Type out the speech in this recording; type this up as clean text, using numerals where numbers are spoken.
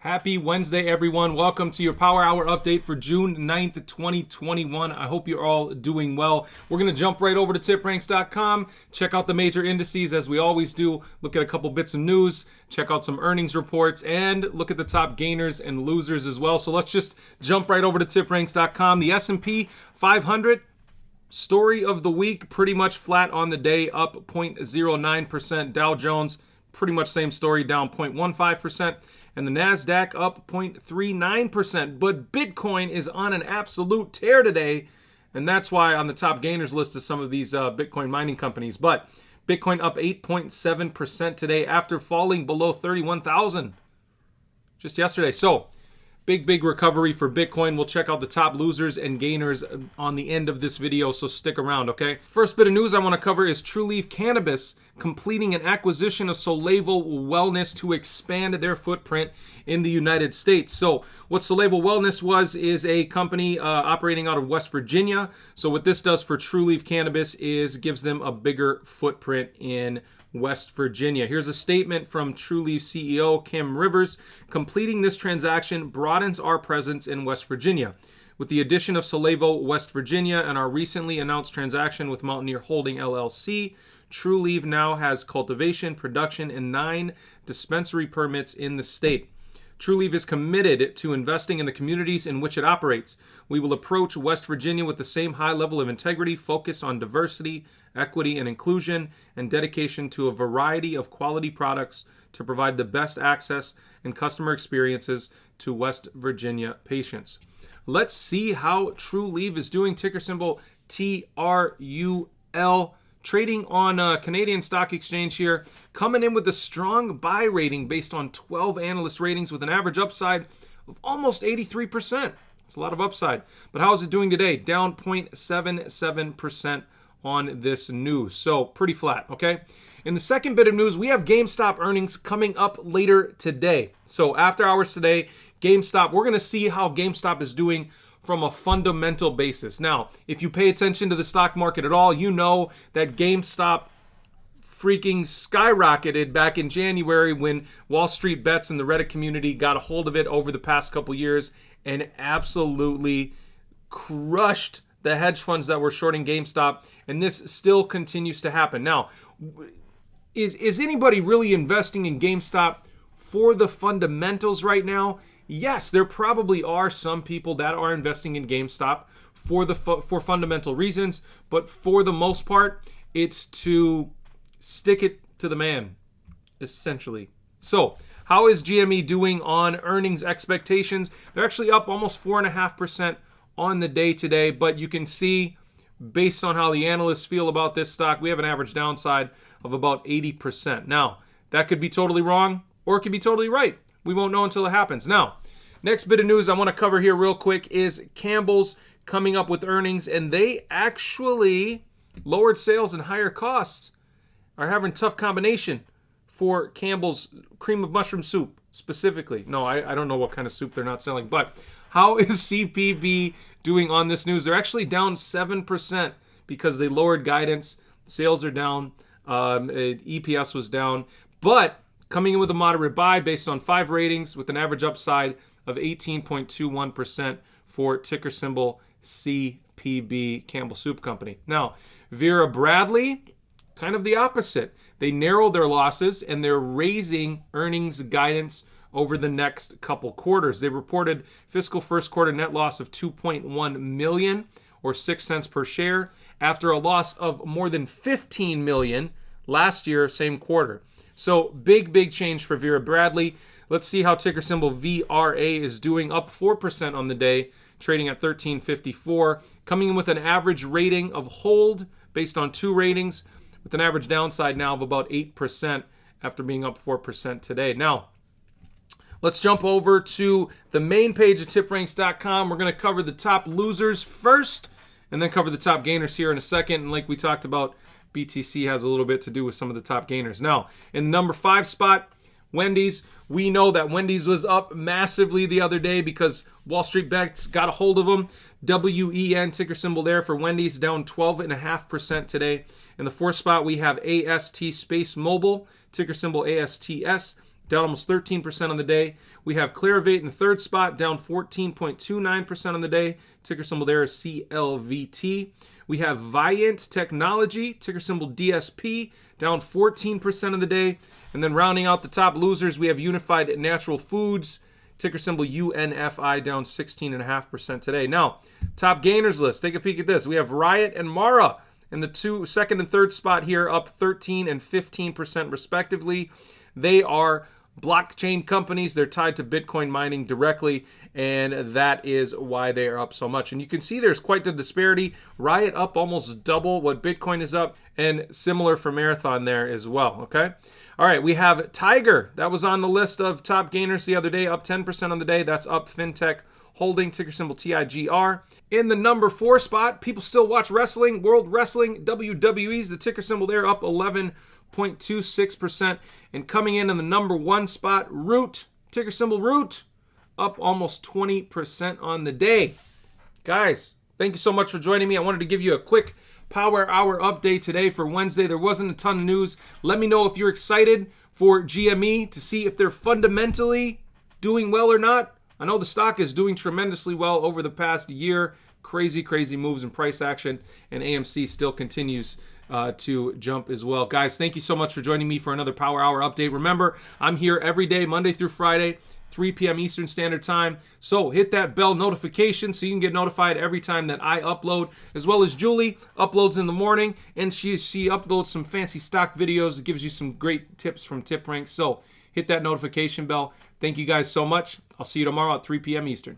Happy Wednesday, everyone. Welcome to your Power Hour update for June 9th, 2021. I hope you're all doing well. We're going to jump right over to TipRanks.com, check out the major indices as we always do, look at a couple bits of news, check out some earnings reports, and look at the top gainers and losers as well. So let's just jump right over to TipRanks.com. The S&P 500 story of the week, pretty much flat on the day, up 0.09%. Dow Jones, pretty much same story, down 0.15%. And the NASDAQ up 0.39%. But Bitcoin is on an absolute tear today. And that's why on the top gainers list is some of these Bitcoin mining companies. But Bitcoin up 8.7% today after falling below 31,000 just yesterday. So big recovery for Bitcoin. We'll check out the top losers and gainers on the end of this video, so stick around, okay? First bit of news I want to cover is Trulieve Cannabis completing an acquisition of Solevo Wellness to expand their footprint in the United States. So what Solevo Wellness is a company operating out of West Virginia. So what this does for Trulieve Cannabis is gives them a bigger footprint in West Virginia. Here's a statement from Trulieve CEO Kim Rivers. Completing this transaction broadens our presence in West Virginia. With the addition of Solevo West Virginia and our recently announced transaction with Mountaineer Holding LLC, Trulieve now has cultivation, production, and 9 dispensary permits in the state. Trulieve is committed to investing in the communities in which it operates. We will approach West Virginia with the same high level of integrity, focus on diversity, equity, and inclusion, and dedication to a variety of quality products to provide the best access and customer experiences to West Virginia patients. Let's see how Trulieve is doing. Ticker symbol TRUL. Trading on Canadian Stock Exchange here, coming in with a strong buy rating based on 12 analyst ratings with an average upside of almost 83%. It's a lot of upside. But how is it doing today? Down 0.77% on this news. So pretty flat, okay? In the second bit of news, we have Gamestop earnings coming up later today. So after hours today, GameStop, we're going to see how GameStop is doing from a fundamental basis. Now, if you pay attention to the stock market at all, you know that GameStop freaking skyrocketed back in January when Wall Street Bets and the Reddit community got a hold of it over the past couple years and absolutely crushed the hedge funds that were shorting GameStop, and this still continues to happen. Now, is anybody really investing in GameStop for the fundamentals right now? Yes, there probably are some people that are investing in GameStop for fundamental reasons, but for the most part, it's to stick it to the man, essentially. So, how is GME doing on earnings expectations? They're actually up almost 4.5% on the day today, but you can see, based on how the analysts feel about this stock, we have an average downside of about 80%. Now, that could be totally wrong, or it could be totally right. We won't know until it happens. Now, next bit of news I want to cover here real quick is Campbell's coming up with earnings, and they actually lowered sales and higher costs. Are having a tough combination for Campbell's cream of mushroom soup specifically. No, I don't know what kind of soup they're not selling, but how is CPB doing on this news? They're actually down 7% because they lowered guidance. Sales are down. EPS was down, but coming in with a moderate buy based on 5 ratings with an average upside of 18.21% for ticker symbol CPB, Campbell Soup Company. Now, Vera Bradley, kind of the opposite. They narrowed their losses and they're raising earnings guidance over the next couple quarters. They reported fiscal first quarter net loss of $2.1 million or 6 cents per share after a loss of more than $15 million last year, same quarter. So big change for Vera Bradley. Let's see how ticker symbol VRA is doing, up 4% on the day, trading at $13.54, coming in with an average rating of hold based on 2 ratings, with an average downside now of about 8% after being up 4% today. Now, let's jump over to the main page of TipRanks.com. We're going to cover the top losers first, and then cover the top gainers here in a second. And like we talked about, BTC has a little bit to do with some of the top gainers. Now, in the number 5 spot, Wendy's. We know that Wendy's was up massively the other day because Wall Street Bets got a hold of them. WEN, ticker symbol there for Wendy's, down 12.5% today. In the 4th spot, we have AST Space Mobile, ticker symbol ASTS, down almost 13% on the day. We have CLVT in the third spot, down 14.29% on the day. Ticker symbol there is CLVT. We have Viant Technology, ticker symbol DSP, down 14% on the day. And then rounding out the top losers, we have Unified Natural Foods, ticker symbol UNFI, down 16.5% today. Now, top gainers list. Take a peek at this. We have RIOT and Mara in the second and third spot here, up 13 and 15% respectively. They are blockchain companies. They're tied to Bitcoin mining directly, and that is why they are up so much. And you can see there's quite the disparity. RIOT up almost double what Bitcoin is up, and similar for Marathon there as well, okay? All right, we have TIGR. That was on the list of top gainers the other day, up 10% on the day. That's Up FinTech Holding, ticker symbol TIGR. In the number 4 spot, people still watch wrestling. World Wrestling, WWE's the ticker symbol there, up 11.26%. And coming in the number 1 spot, RIOT, ticker symbol RIOT, up almost 20% on the day. Guys, thank you so much for joining me. I wanted to give you a quick Power Hour update today for Wednesday. There wasn't a ton of news. Let me know if you're excited for GME to see if they're fundamentally doing well or not. I know the stock is doing tremendously well over the past year. Crazy, crazy moves in price action, and AMC still continues to jump as well. Guys, thank you so much for joining me for another Power Hour update. Remember, I'm here every day, Monday through Friday, 3 p.m. Eastern Standard Time. So hit that bell notification so you can get notified every time that I upload, as well as Julie uploads in the morning, and she uploads some fancy stock videos. It gives you some great tips from TipRanks. So hit that notification bell. Thank you guys so much. I'll see you tomorrow at 3 p.m. Eastern.